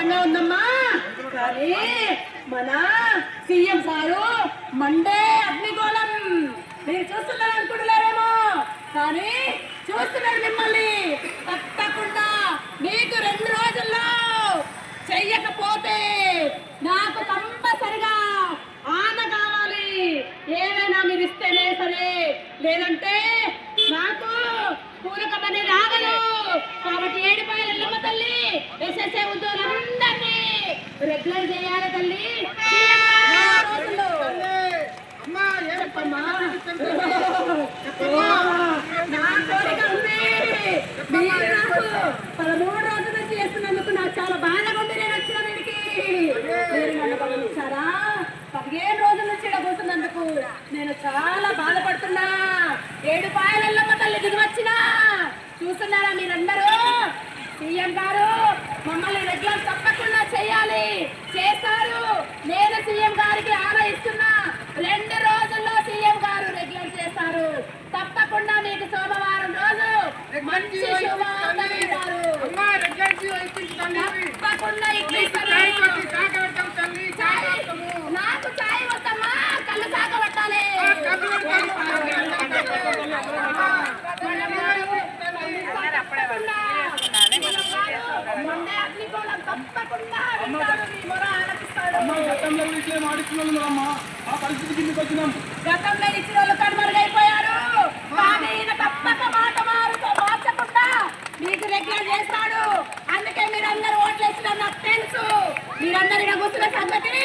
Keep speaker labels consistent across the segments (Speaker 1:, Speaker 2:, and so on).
Speaker 1: సంతోషంగా ఉందమ్మా. కానీ మన సీఎం సారు మండే అగ్నిగోళం మీరు చూస్తున్నారు అనుకుంటున్నారేమో, కానీ చూస్తున్నారు మిమ్మల్ని. తప్పకుండా మీకు 2 రోజుల్లో చెయ్యకపోతే నాకు కంపల్సరిగా ఆన కావాలి. ఏదైనా మీరు ఇస్తేనే సరే, లేదంటే నాకు పూరకమని రాగలు. కాబట్టి ఏడుపాయల ఎల్లమ్మ తల్లి ఎస్ఎస్ఏ ఉద్యోగులందరినీ రెగ్యులర్ చేయాలి తల్లి. నా కోరిక ఉంది. మీరు నాకు 13 రోజుల నుంచి చేస్తున్నందుకు నాకు చాలా బాధగా ఉంది. నేను వచ్చిన వీడికి మీరు నన్ను గమనించారా? 15 రోజుల నుంచి ఇక్కడ కూర్చున్నందుకు నేను చాలా బాధపడుతున్నా. ఏడుపాయల ఎల్లమ్మ తల్లి దిగి వచ్చినా చూస్తున్నారా మీరందరూ? సీఎం గారు మమ్మల్ని రెగ్యులర్ తప్పకుండా చేయాలి, చేస్తారు. నేను సీఎం గారికి ఆరా ఇస్తున్నా. 2 రోజుల్లో సీఎం గారు రెగ్యులర్ చేస్తారు. తప్పకుండా మీకు సోమవారం రోజు మంచి శుభవార్త వింటారు. తప్పకుండా నాకు చాయ్ వద్దమ్మా, కళ్ళు సాగబట్టాలి. గతంలో ఇచ్చిన వాళ్ళు కనుమరుగైపోయారు. కానీ ఈయన తప్పక మాట మార్చకుండా మీకు రెగ్యులర్ చేస్తాడు. అందుకే మీరందరూ ఓట్లు వేసిన నాకు తెలుసు. మీరందరూ ఇక్కడ కూర్చున్న సంగతి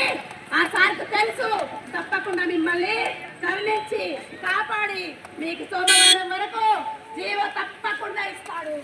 Speaker 1: ఆ సార్కు తెలుసు. తప్పకుండా మిమ్మల్ని కరుణించి కాపాడి మీకు సోమవారం వరకు జీవో తప్పకుండా ఇస్తాడు.